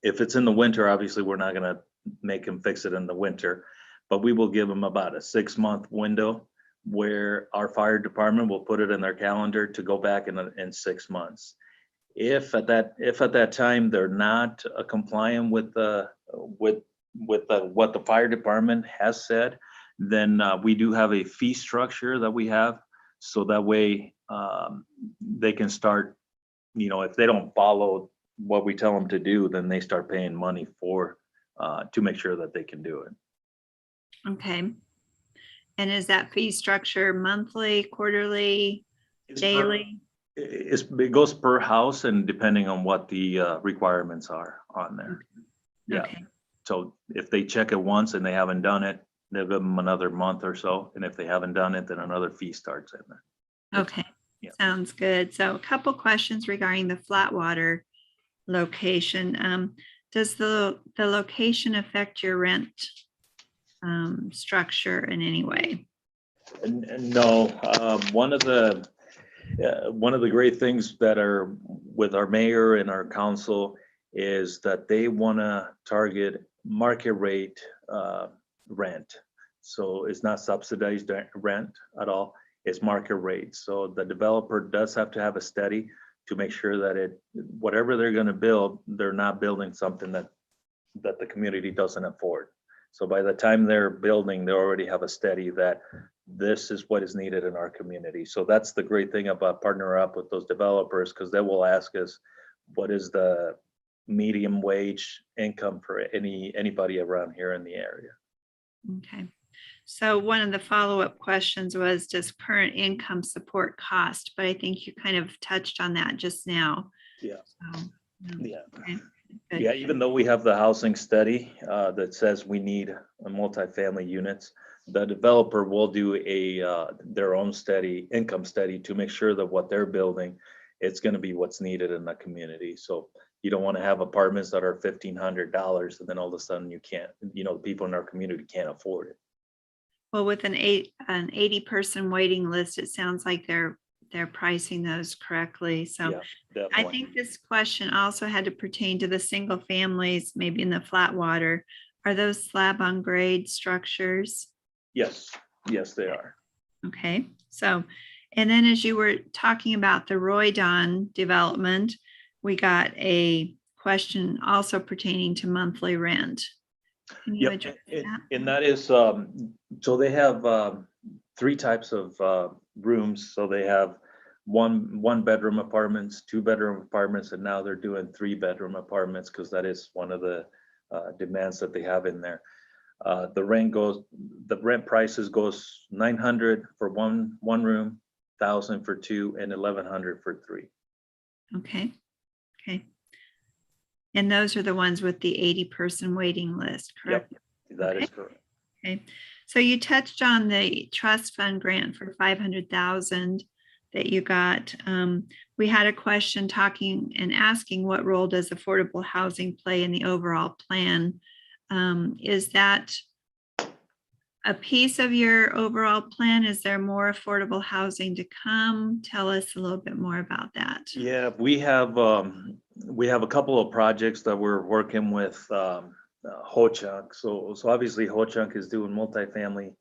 Speaker 5: If it's in the winter, obviously we're not gonna make them fix it in the winter, but we will give them about a 6-month window where our fire department will put it in their calendar to go back in 6 months. If at that time they're not compliant with what the fire department has said, then we do have a fee structure that we have, so that way they can start, if they don't follow what we tell them to do, then they start paying money to make sure that they can do it.
Speaker 2: Okay. And is that fee structure monthly, quarterly, daily?
Speaker 5: It goes per house, and depending on what the requirements are on there. Yeah.
Speaker 2: Okay.
Speaker 5: So if they check it once and they haven't done it, they'll give them another month or so. And if they haven't done it, then another fee starts in there.
Speaker 2: Okay.
Speaker 5: Yeah.
Speaker 2: Sounds good. So a couple questions regarding the Flatwater location. Does the location affect your rent structure in any way?
Speaker 5: And no, one of the great things that are with our mayor and our council is that they want to target market rate rent. So it's not subsidized rent at all. It's market rate. So the developer does have to have a study to make sure that whatever they're going to build, they're not building something that the community doesn't afford. So by the time they're building, they already have a study that this is what is needed in our community. So that's the great thing about partnering up with those developers, because they will ask us, what is the medium wage income for anybody around here in the area?
Speaker 2: Okay. So one of the follow-up questions was, does current income support cost? But I think you kind of touched on that just now.
Speaker 5: Yeah.
Speaker 2: So,
Speaker 5: Yeah.
Speaker 2: okay, good.
Speaker 5: Yeah, even though we have the housing study that says we need a multifamily units, the developer will do their own income study to make sure that what they're building, it's going to be what's needed in the community. So you don't want to have apartments that are $1,500 and then all of a sudden you can't, the people in our community can't afford it.
Speaker 2: Well, with an 80-person waiting list, it sounds like they're pricing those correctly. So
Speaker 5: Yeah,
Speaker 2: I
Speaker 5: definitely.
Speaker 2: think this question also had to pertain to the single families, maybe in the Flatwater. Are those slab on grade structures?
Speaker 5: Yes, they are.
Speaker 2: Okay, so, and then as you were talking about the Roydon development, we got a question also pertaining to monthly rent. Can you
Speaker 5: Yep,
Speaker 2: address
Speaker 5: and
Speaker 2: that?
Speaker 5: and that is, so they have three types of rooms. So they have one bedroom apartments, two bedroom apartments, and now they're doing 3 bedroom apartments because that is one of the demands that they have in there. The rent prices goes 900 for one room, 1,000 for two, and 1,100 for three.
Speaker 2: Okay, okay. And those are the ones with the 80-person waiting list, correct?
Speaker 5: Yep, that is
Speaker 2: Okay.
Speaker 5: correct.
Speaker 2: Okay, so you touched on the trust fund grant for 500,000 that you got. We had a question talking and asking what role does affordable housing play in the overall plan? Is that a piece of your overall plan? Is there more affordable housing to come? Tell us a little bit more about that.
Speaker 5: Yeah, we have a couple of projects that we're working with Ho-Chunk. So obviously Ho-Chunk is doing multifamily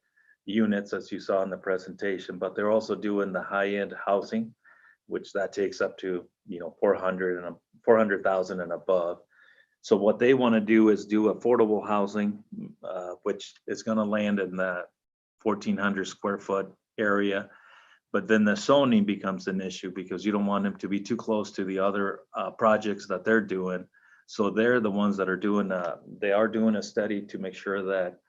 Speaker 5: units, as you saw in the presentation, but they're also doing the high-end housing, which that takes up to 400,000 and above. So what they want to do is do affordable housing, which is going to land in that 1,400 square foot area. But then the zoning becomes an issue because you don't want them to be too close to the other projects that they're doing. So they're the ones that are doing a study to make sure that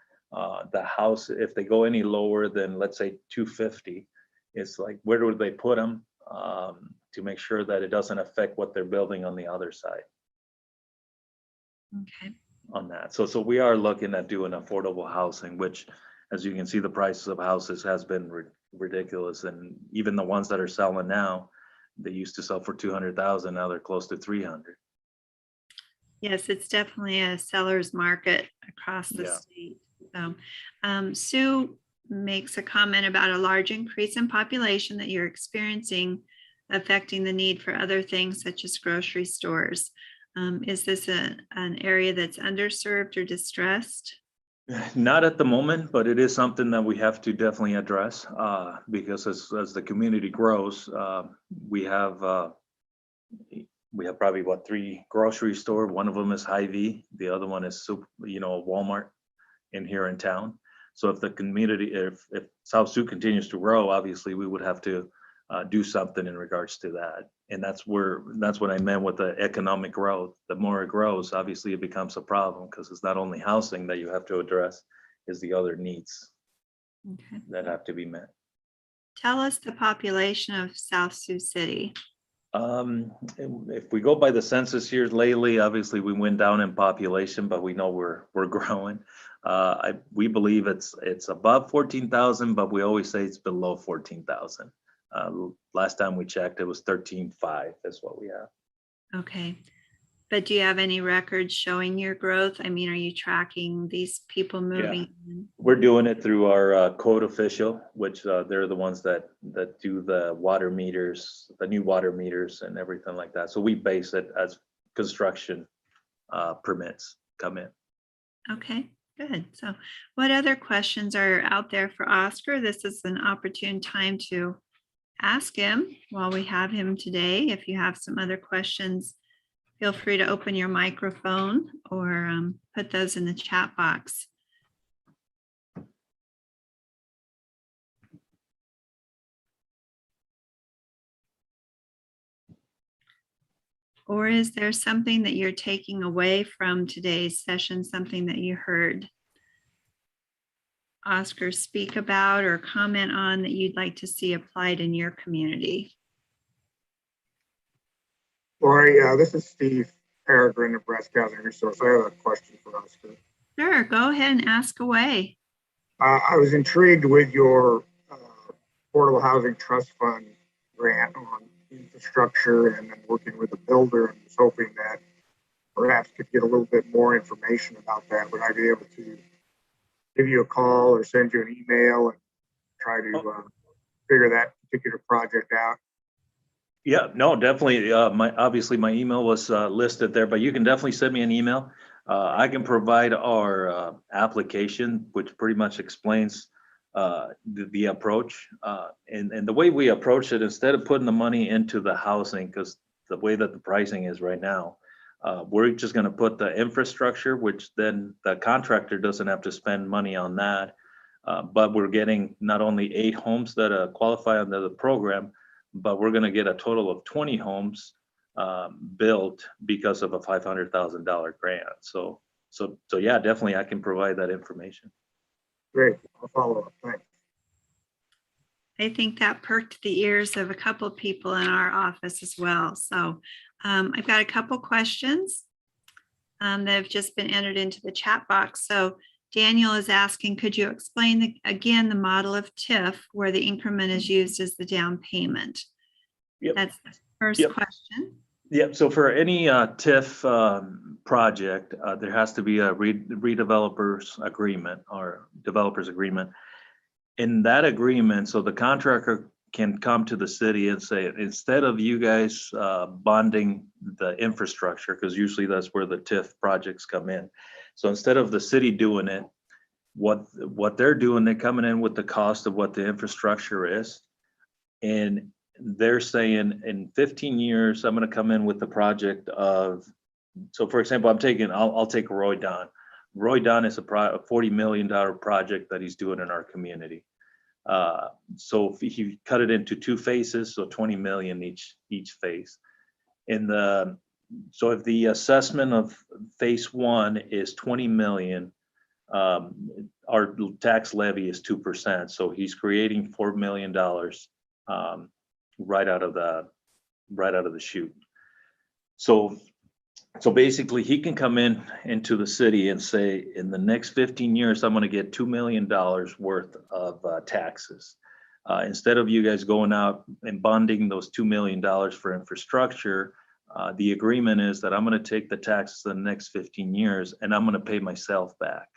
Speaker 5: the house, if they go any lower than, let's say, 250, it's like, where do they put them to make sure that it doesn't affect what they're building on the other side
Speaker 2: Okay.
Speaker 5: on that. So we are looking at doing affordable housing, which, as you can see, the prices of houses has been ridiculous. And even the ones that are selling now, they used to sell for 200,000. Now they're close to 300.
Speaker 2: Yes, it's definitely a seller's market across the
Speaker 5: Yeah.
Speaker 2: state. So, Sue makes a comment about a large increase in population that you're experiencing affecting the need for other things such as grocery stores. Is this an area that's underserved or distressed?
Speaker 5: Not at the moment, but it is something that we have to definitely address because as the community grows, we have probably 3 grocery store. One of them is Hy-Vee. The other one is Walmart in here in town. So if the community, if South Sioux continues to grow, obviously we would have to do something in regards to that. And that's what I meant with the economic growth. The more it grows, obviously it becomes a problem because it's not only housing that you have to address, is the other needs
Speaker 2: Okay.
Speaker 5: that have to be met.
Speaker 2: Tell us the population of South Sioux City.
Speaker 5: If we go by the census here lately, obviously we went down in population, but we know we're growing. We believe it's above 14,000, but we always say it's below 14,000. Last time we checked, it was 13.5 is what we have.
Speaker 2: Okay. But do you have any records showing your growth? I mean, are you tracking these people moving? in?
Speaker 5: We're doing it through our code official, which they're the ones that do the water meters, the new water meters and everything like that. So we base it as construction permits come in.
Speaker 2: Okay, good. So what other questions are out there for Oscar? This is an opportune time to ask him while we have him today. If you have some other questions, feel free to open your microphone or put those in the chat box. Or is there something that you're taking away from today's session, something that you heard Oscar speak about or comment on that you'd like to see applied in your community?
Speaker 7: Lori, this is Steve Peregrine of Nebraska Housing Resource. I have a question for Oscar.
Speaker 2: Sure, go ahead and ask away.
Speaker 7: I was intrigued with your Affordable Housing Trust Fund grant on infrastructure and then working with the builder, and was hoping that perhaps could get a little bit more information about that. Would I be able to give you a call or send you an email and try to figure that particular project out?
Speaker 5: Yeah, no, definitely. Obviously my email was listed there, but you can definitely send me an email. I can provide our application, which pretty much explains the approach. And the way we approach it, instead of putting the money into the housing, because the way that the pricing is right now, We're just going to put the infrastructure, which then the contractor doesn't have to spend money on that. But we're getting not only 8 homes that qualify under the program, but we're going to get a total of 20 homes built because of a $500,000 grant. So yeah, definitely I can provide that information.
Speaker 7: Great, I'll follow up, thanks.
Speaker 2: I think that perked the ears of a couple people in our office as well. So I've got a couple questions that have just been entered into the chat box. So Daniel is asking, could you explain again the model of TIF where the increment is used as the down payment?
Speaker 5: Yep.
Speaker 2: That's the first
Speaker 5: Yep.
Speaker 2: question.
Speaker 5: Yep. So for any TIF project, there has to be a redevelopers agreement or developers agreement. In that agreement, so the contractor can come to the city and say, instead of you guys bonding the infrastructure, because usually that's where the TIF projects come in. So instead of the city doing it, what they're doing, they're coming in with the cost of what the infrastructure is. And they're saying in 15 years, I'm going to come in with the project of, so for example, I'll take Roy Don. Roy Don is a $40 million project that he's doing in our community. So if he cut it into 2 phases, so 20 million each phase. So if the assessment of phase 1 is 20 million, our tax levy is 2%. So he's creating $4 million right out of the chute. So basically he can come into the city and say, in the next 15 years, I'm going to get $2 million worth of taxes. Instead of you guys going out and bonding those $2 million for infrastructure, the agreement is that I'm going to take the taxes in the next 15 years and I'm going to pay myself back.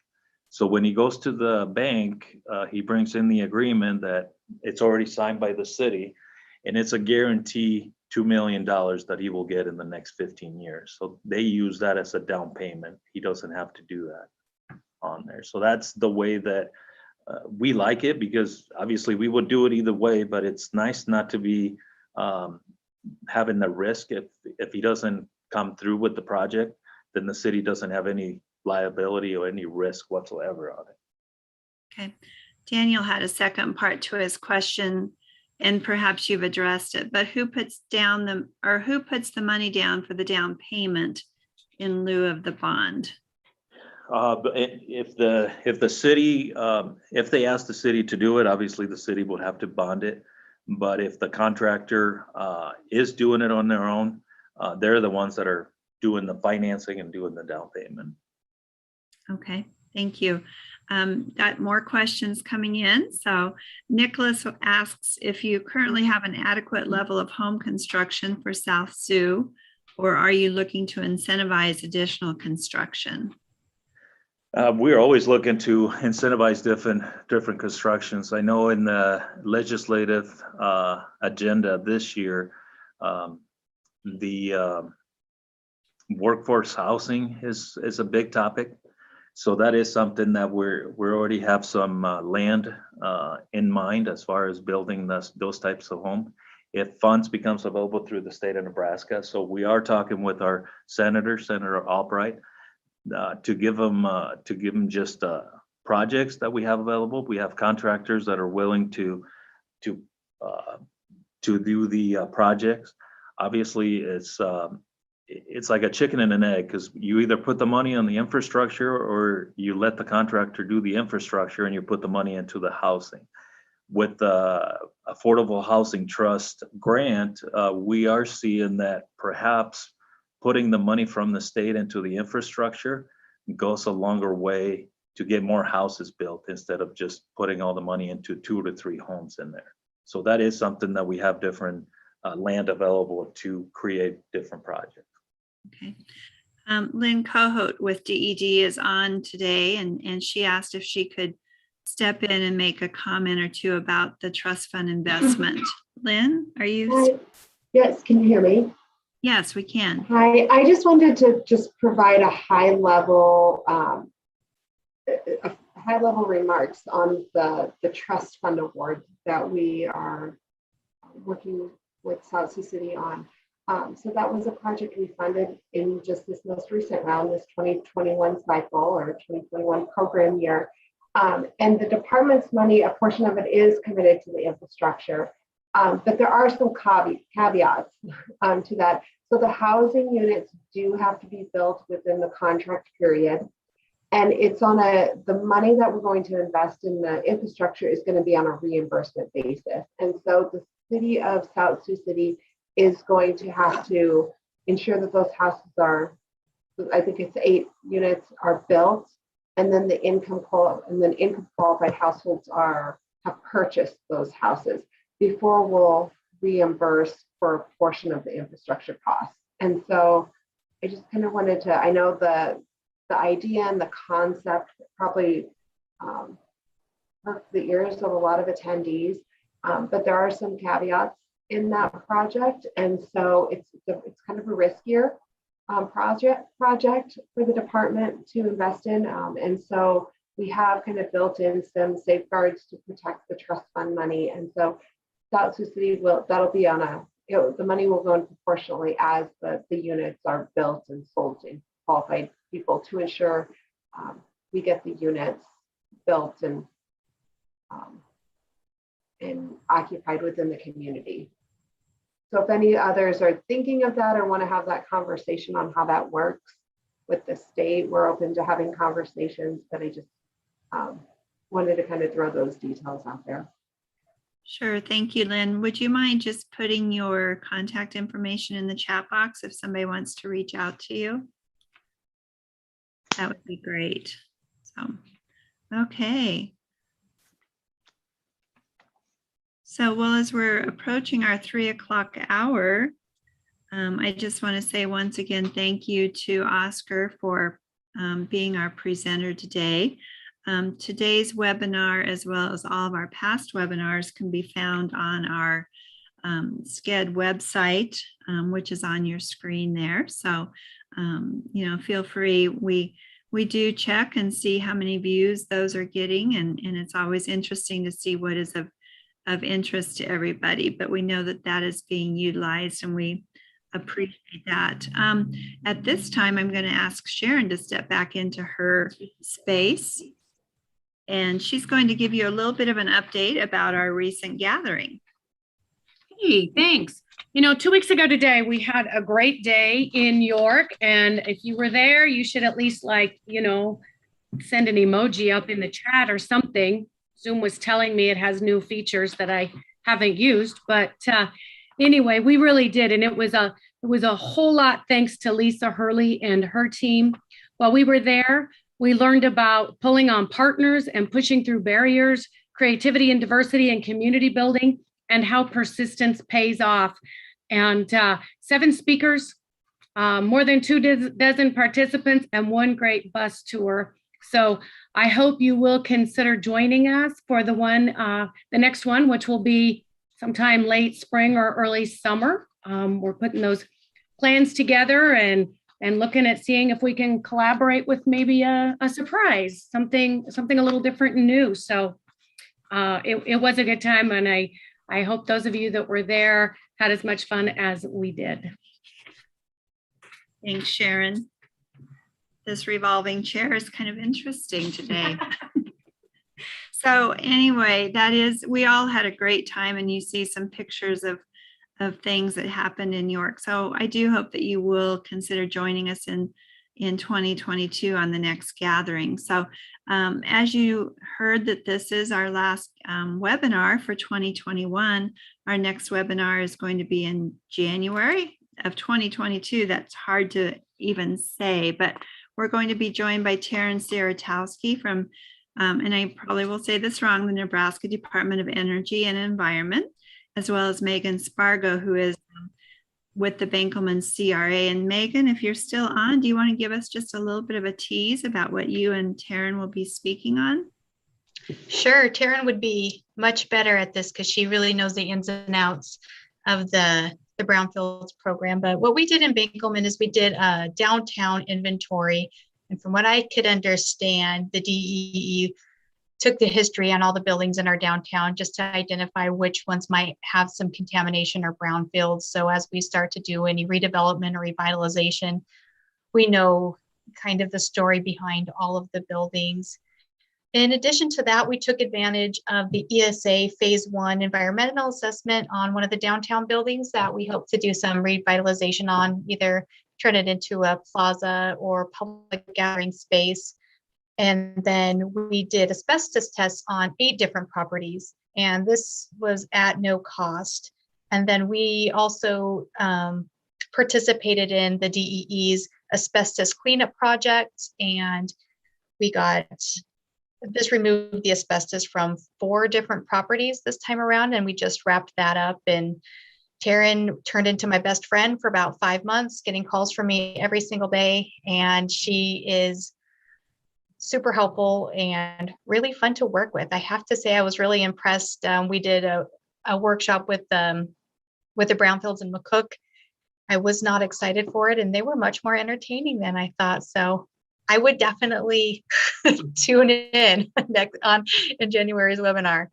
Speaker 5: So when he goes to the bank, he brings in the agreement that it's already signed by the city, and it's a guarantee $2 million that he will get in the next 15 years. So they use that as a down payment. He doesn't have to do that on there. So that's the way that we like it, because obviously we would do it either way, but it's nice not to be having the risk. If he doesn't come through with the project, then the city doesn't have any liability or any risk whatsoever on it.
Speaker 2: Okay. Daniel had a second part to his question, and perhaps you've addressed it, but who puts the money down for the down payment in lieu of the bond?
Speaker 5: But if the city, if they ask the city to do it, obviously the city would have to bond it. But if the contractor is doing it on their own, they're the ones that are doing the financing and doing the down payment.
Speaker 2: Okay, thank you. Got more questions coming in. So Nicholas asks if you currently have an adequate level of home construction for South Sioux, or are you looking to incentivize additional construction?
Speaker 5: We're always looking to incentivize different constructions. I know in the legislative agenda this year, the workforce housing is a big topic. So that is something that we already have some land in mind as far as building those types of homes, if funds becomes available through the state of Nebraska. So we are talking with our Senator Albright, to give them just projects that we have available. We have contractors that are willing to do the projects. Obviously, it's like a chicken and an egg, because you either put the money on the infrastructure or you let the contractor do the infrastructure and you put the money into the housing. With the Affordable Housing Trust grant, we are seeing that perhaps putting the money from the state into the infrastructure goes a longer way to get more houses built, instead of just putting all the money into 2 to 3 homes in there. So that is something that we have different land available to create different projects.
Speaker 2: Okay. Lynn Cohout with DED is on today, and she asked if she could step in and make a comment or two about the trust fund investment. Lynn, are you?
Speaker 8: Hi. Yes, can you hear me?
Speaker 2: Yes, we can.
Speaker 8: Hi, I just wanted to provide a high level remarks on the trust fund award that we are working with South Sioux City on. So that was a project we funded in just this most recent round, this 2021 cycle or 2021 program year. And the department's money, a portion of it is committed to the infrastructure. But there are some caveats to that. So the housing units do have to be built within the contract period. And it's on the money that we're going to invest in the infrastructure is going to be on a reimbursement basis. And so the city of South Sioux City is going to have to ensure that those houses are, I think it's 8 units are built, and then the income qualified households have purchased those houses before we'll reimburse for a portion of the infrastructure costs. And so I just kind of wanted to, I know the idea and the concept probably hurt the ears of a lot of attendees, but there are some caveats in that project. And so it's kind of a riskier project for the department to invest in. And so we have kind of built in some safeguards to protect the trust fund money. And so South Sioux City that'll be on the money will go in proportionally as the units are built and sold to qualified people to ensure we get the units built and occupied within the community. So if any others are thinking of that or want to have that conversation on how that works with the state, we're open to having conversations, but I just wanted to kind of throw those details out there.
Speaker 2: Sure. Thank you, Lynn. Would you mind just putting your contact information in the chat box if somebody wants to reach out to you? That would be great. So, okay. So, well, as we're approaching our 3 o'clock hour, I just want to say once again, thank you to Oscar for being our presenter today. Today's webinar, as well as all of our past webinars, can be found on our SCED website, which is on your screen there. So, feel free. We do check and see how many views those are getting, and it's always interesting to see what is of interest to everybody. But we know that is being utilized, and we appreciate that. At this time, I'm going to ask Sharon to step back into her space. And she's going to give you a little bit of an update about our recent gathering.
Speaker 4: Hey, thanks. 2 weeks ago today, we had a great day in York. And if you were there, you should at least send an emoji up in the chat or something. Zoom was telling me it has new features that I haven't used. But anyway, we really did. And it was a whole lot thanks to Lisa Hurley and her team. While we were there, we learned about pulling on partners and pushing through barriers, creativity and diversity and community building, and how persistence pays off. And 7 speakers, more than 2 dozen participants, and 1 great bus tour. So I hope you will consider joining us for the next one, which will be sometime late spring or early summer. We're putting those plans together and looking at seeing if we can collaborate with maybe a surprise, something a little different and new. So it was a good time, and I hope those of you that were there had as much fun as we did.
Speaker 2: Thanks, Sharon. This revolving chair is kind of interesting today. So anyway, we all had a great time, and you see some pictures of things that happened in York. So I do hope that you will consider joining us in 2022 on the next gathering. So as you heard that this is our last webinar for 2021, our next webinar is going to be in January of 2022. That's hard to even say, but we're going to be joined by Taryn Saratowski from, and I probably will say this wrong, the Nebraska Department of Energy and Environment, as well as Megan Spargo, who is with the Benkelman CRA. And Megan, if you're still on, do you want to give us just a little bit of a tease about what you and Taryn will be speaking on?
Speaker 9: Sure. Taryn would be much better at this because she really knows the ins and outs of the Brownfields program. But what we did in Benkelman is we did a downtown inventory. And from what I could understand, the DEE took the history on all the buildings in our downtown just to identify which ones might have some contamination or brownfields. So as we start to do any redevelopment or revitalization, we know kind of the story behind all of the buildings. In addition to that, we took advantage of the ESA Phase 1 environmental assessment on one of the downtown buildings that we hope to do some revitalization on, either turn it into a plaza or public gathering space. And then we did asbestos tests on 8 different properties, and this was at no cost. And then we also participated in the DEE's asbestos cleanup project, and this removed the asbestos from 4 different properties this time around, and we just wrapped that up. And Taryn turned into my best friend for about 5 months, getting calls from me every single day, and she is super helpful and really fun to work with. I have to say I was really impressed. We did a workshop with the Brownfields in McCook. I was not excited for it, and they were much more entertaining than I thought. So I would definitely tune in in January's webinar.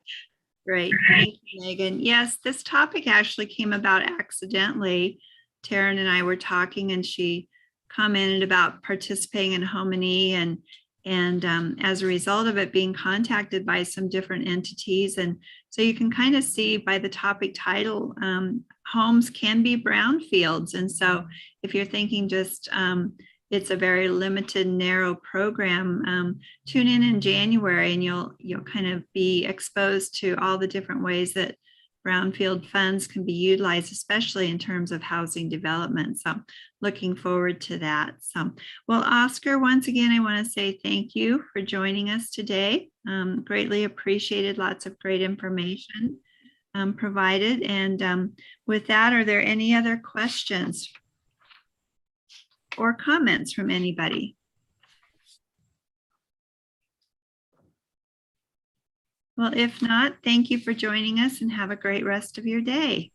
Speaker 2: Great. Thank you, Megan. Yes, this topic actually came about accidentally. Taryn and I were talking, and she commented about participating in HomeNE, and as a result of it, being contacted by some different entities. And so you can kind of see by the topic title, homes can be brownfields. And so if you're thinking just it's a very limited, narrow program, tune in January, and you'll kind of be exposed to all the different ways that brownfield funds can be utilized, especially in terms of housing development. So looking forward to that. So, well, Oscar, once again, I want to say thank you for joining us today. Greatly appreciated. Lots of great information provided. And with that, are there any other questions or comments from anybody? Well, if not, thank you for joining us, and have a great rest of your day.